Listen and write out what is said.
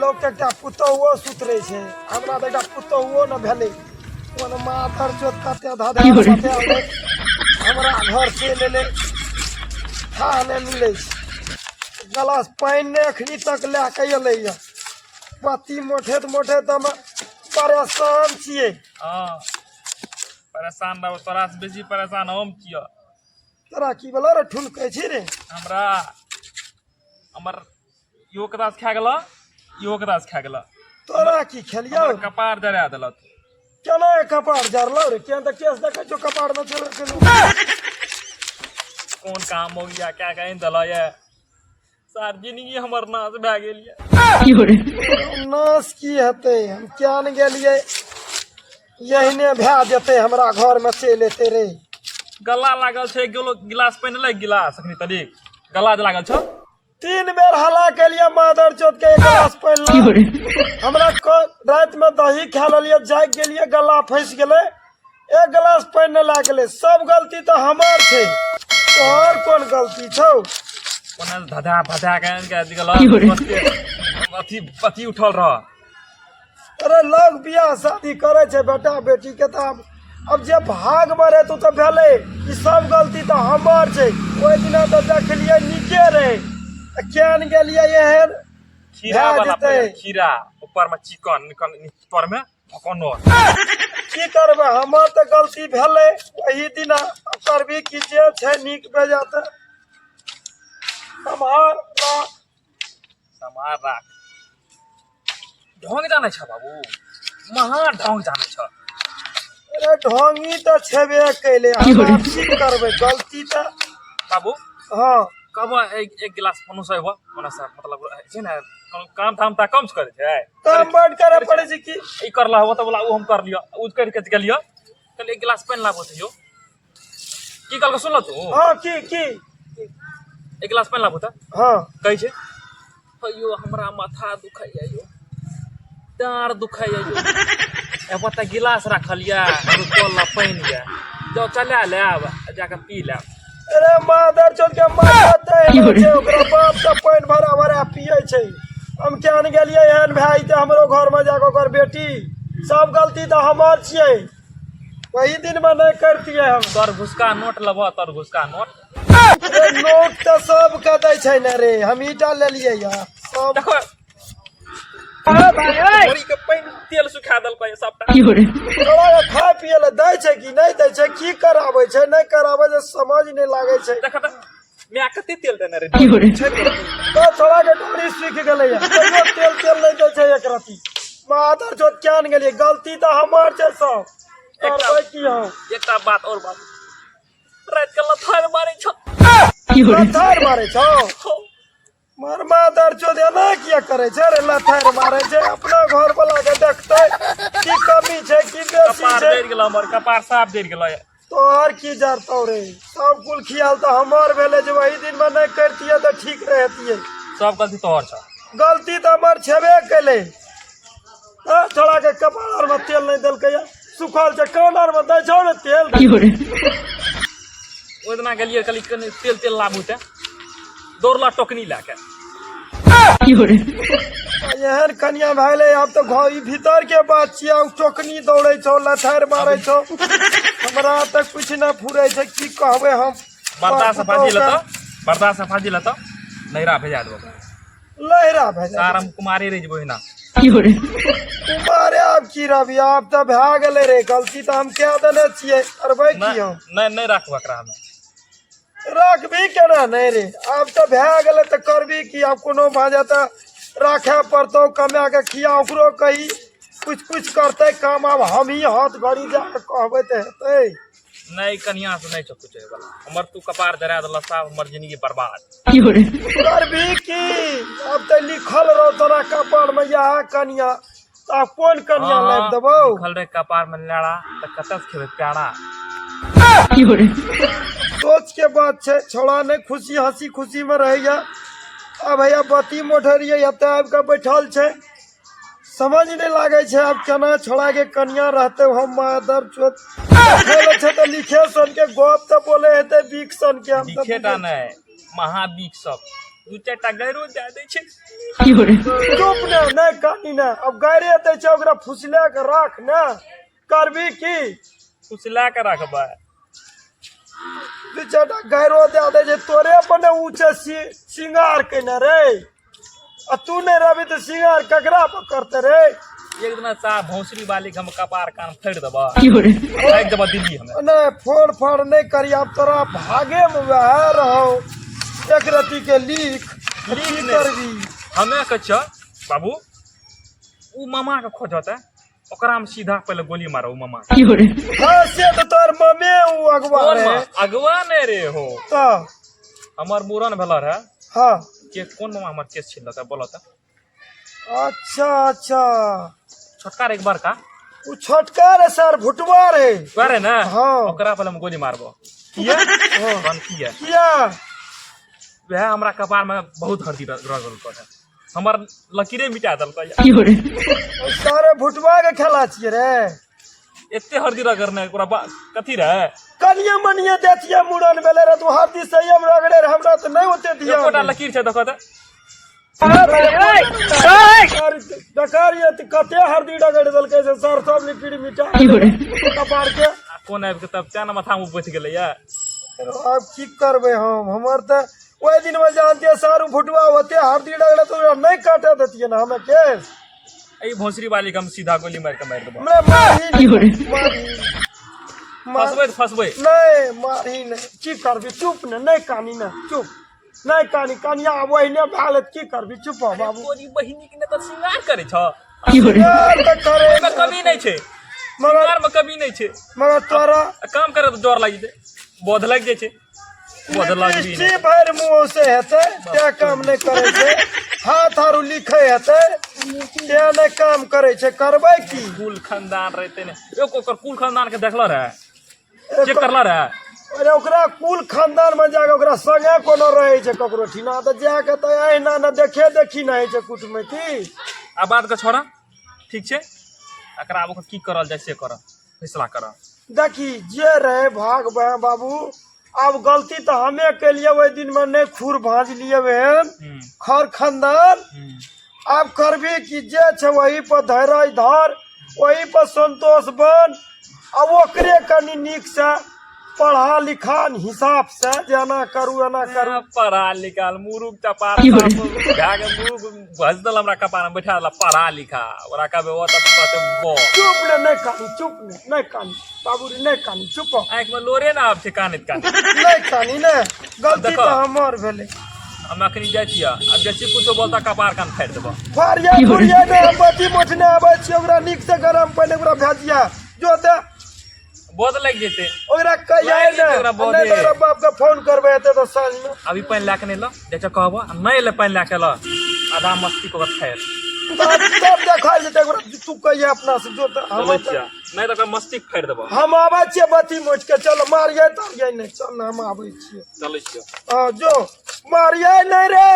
लोग के एकटा पुतौओ सुतरे छे हमरा त एकटा पुतौओ न भेले कोन माथर चोत कते धाधा कते आले हमरा घर से लेले खा ने मिले गिलास पानी ने अखनी तक ले के अले या पति मोठे त हम परेशान छिए। हां परेशान ना तोरा से बेसी परेशान हम किया। तोरा की बोला रे ठुन कहै छी रे हमरा हमर यो कदास खा गेला यो कदास खा गेला। तोरा की खेलिया कपार जरा देलत केना कपार जरलो रे केन त केस देखे जो कपार न चले के कौन काम हो गया क्या कहीं दला ये सार जिंदगी हमर नाश भए गेल ये। नाश की हेते हम क्या न गेलिए यहीने भए जेते हमरा घर में चल एते रे। गला लागल छे गिलास पहिने ले गिलास अखनी तड़ी गला लागल छ 3 बेर हला के लिए मादर चोत के एक गिलास पहला हमरा रात में दही खा लिया जाग गेलिए गला फंस गेले एक गिलास पहने ला गेले सब गलती तो हमार छे और कौन गलती छौ कोने धधा भधा के गला पति उठल रह। अरे लोग बियाह शादी करे छे बेटा बेटी के त अब जे भाग मरे तो भेले ई सब गलती तो हमार छे ओइ दिन तो देखलिए नीचे रे केन गेलिए एहन खीरा वाला खीरा ऊपर में चिकन ऊपर में कोनो की करबे हमर त गलती भेले वही दिन करबी की जे छे नीक बेजात समार राख ढोंग जाने छ बाबू महा ढोंग जाने छ। अरे ढोंगी त छेबे कैले हम की करबे गलती त बाबू हां कब एक गिलास पनो सय हो मने सर मतलब छै ना काम धाम ता कम करे छै काम बड करे पड़े छै की ई करला हो त बोला उ हम कर लियो उ कर के गेलियो कल एक गिलास पानी लाबो त यो की कल के सुन ल तू हां की एक गिलास पानी लाबो त हां कहै छै अयो हमरा माथा दुखाइया यो डार दुखाइया यो ए पता गिलास राखलिया और कोला पानी या जो चला ले आब जाके पी ले। अरे मादर चोद के मारते छै ओकरा बाप त पानी भरा भरा पियै छै हम केन गेलिए एहन भाई त हमरो घर में जाके ओकर बेटी सब गलती त हमार छिए वही दिन में नहीं करतिए हम तोर घुसका नोट लबो तोर घुसका नोट नोट त सब के दै छै न रे हम ईटा ले लिए या सब देखो भाई के पानी तेल सुखा दल को सबटा तोरा खाय पिए ले दै छै कि नहीं दै छै की कराबै छै नहीं कराबै जे समझ नहीं लागे छै देख त मैं कते तेल देने रे तो थोड़ा के डोरी सीख गेले या तेल नहीं दै छै एक रती मादर चोद केन गेलिए गलती त हमार छै सब करबै की हम एकटा बात और बात रात के लथार मारे छ लथार मारे छ मार मादर चोद एना किया करे छै रे लथार मारे छै अपना घर वाला के देखते की कमी छै की बेसी कपार छै देर गेल हमर कपार साफ देर गेल तोहर की जरतौ रे सब कुल खियाल तो हमार भेले जे वही दिन में नहीं करतिए तो ठीक रहतिए सब गलती तोहर छ गलती तो हमार छेबे कैले छोड़ा के कपार में तेल नहीं देलकै सुखल छै कौनर में दै छौ ने तेल ओइ दिना गेलिए कली तेल लाबू ते दौड़ला टोकनी लाके एहन कनिया भैले अब तो घर भीतर के बात छियै टोकनी दौड़े छौ लथार मारे छौ हमरा तक कुछ न फुरे छै की कहबे हम बर्दाश्त फाजी ल त नैरा भेजा देबो लहरा भेजा सारम कुमारी रे जबो ना कुमारे अब की रवि अब तो भए गेले रे गलती तो हम कह देने छियै करबै की हम नहीं रखबा एकरा हम रखबी केना नहीं रे अब तो भए गेले तो करबी की अब कोनो भाजा त राखे पड़तौ कमा के खिया ओकरो कही कुछ करते काम अब हम ही हाथ घड़ी जाके कहबै त हेतै नहीं कनिया से नहीं कुछ वाला हमर तू कपार जरा दला साहब हमर जिंदगी बर्बाद करबी की अब तो लिखल रहो तोरा कपार में या कनिया त कोन कनिया लाग देबौ लिखल रे कपार में लड़ा त कतस खेबे प्यारा सोच के बात छै छोड़ा नहीं खुशी हंसी खुशी में रहैया अब भैया बत्ती मोटरिए एते आबि के बैठल छै समझ नहीं लागे छै अब केना छोड़ा के कनिया रहते हम मादर चोत बोले छै त लिखे सन के गप त बोले हेते बीक सन के हम लिखेटा नहीं महाबीक सब दू चार टा गैरो दे दै छै चुप ने नहीं कानी ने अब गायरे दै छै ओकरा फुसले के राख ने करबी की फुसला के रखबै दू चार टा गैरो दे दै छै तोरे अपन ऊंचे सिंगार केने रे आ तू नहीं रहबी तो सिंगार ककरा पर करते रे एक दिन सा भौंसरी वाली के हम कपार कान फेर देबा फेंक देबा दिल्ली हमें नहीं फोन फाड़ नहीं करी अब तोरा भागे में वह रहो एक रति के लिख करबी हमें कह बाबू उ मामा के खोजता ओकरा में सीधा पहले गोली मारो मामा हाँ से तो तोर ममे उ अगवा रे अगवा नहीं रे हो तो हमार मूरन भेला रहे हाँ के कौन मामा हमार केस छिल था बोलो तो अच्छा अच्छा छोटका रे एक बार का उ छोटका रे सर भुटवा रे करे ना हाँ ओकरा पहले हम गोली मारबो किया कौन किया किया वह हमरा कपार में बहुत हड्डी रगल पड़े हमार लकीरे मिटा दल सारे भुटवा के खेला छिए रे एते हड्डी रगड़ने पूरा कथी रहे कनिया मनिया देतिया मुड़न बेले रे तू हड्डी सही हम रगड़े रे हमरा तो नहीं होते दिया एकोटा लकीर छै देखो त डकारिया कते हड्डी रगड़ दलकै से सर सब लिक्विड मिटा कपार के कोन आबि के तब चाना माथा में बैठ गेलै या अब की करबे हम हमर त ओइ दिन में जानते सारू भुटवा होते हड्डी रगड़े तो नहीं काटे देतिए ना हमें केस ई भोसरी वाली हम सीधा गोली मार के मार देबो मारी फसबै नहीं मारी नहीं की करबी चुप ने नहीं कानी ने चुप नहीं कानी कनिया वहीने भालत की करबी चुप हो बाबू तोरी बहिनी के ने त सिंगार करे छ यार त करे में कमी नहीं छै सिंगार में कमी नहीं छै मगर तोरा काम करे तो जोर लागी दे बोध लग जाय छै बोध लागबी जी भर मुंह से हेते क्या काम नहीं करे छै हाथ आरु लिखे हेते क्या नहीं काम करे छै करबै की कुल खानदान रहते ने एक ओकर कुल खानदान के देखला रहे चेक करला रहे अरे ओकरा कुल खानदान में जाके ओकरा संगे कोनो रहे छै ककरो ठिना त जाके त एना न देखे देखी नहीं छै कुटमे की आ बात के छोड़ा ठीक छै एकरा अब की करल जाय से कर फैसला कर देखी जे रहे भाग बह बाबू अब गलती तो हमें के लिए वही दिन में नहीं खूर भाज लिए बहन खर खानदान अब करबी कि जे छै वही पर धैर्य धर वही पर संतोष बन अब ओकरे कनी नीक से पढ़ा लिखा हिसाब से जेना करू एना करू पढ़ा लिखा मुरुख चपा भागे मुरुख भज दल हमरा कपार में बैठा पढ़ा लिखा ओरा कहबे ओ त बो चुप ने नहीं कानी चुप ने नहीं कानी बाबू रे नहीं कानी चुप आंख में लोरे ना आब छै कानित का नहीं कानी ने गलती तो हमर भेले हम अखनी जाय छियै अब जैसे कुछो बोलता कपार कान फाड़ देबो फारिया फुरिया ने बती मोठने आबै छी ओकरा नीक से गरम पानी ओकरा भेजिया जो त बोध लग जेते ओकरा कहिया ने तेरा बाप का फोन करबे हेते तो साँझ में अभी पानी लाके नहीं लो जैसे कहबो नहीं ले पानी लाके लो आधा मस्ती को खैर तब देखा जेते ओकरा तू कहिया अपना से जो त हम नहीं तो मस्ती फाड़ देबो हम आबै छियै बती मोच के चल मारिए तारिए नहीं चल हम आबै छियै चलै छियै हां जो मारिए नहीं रे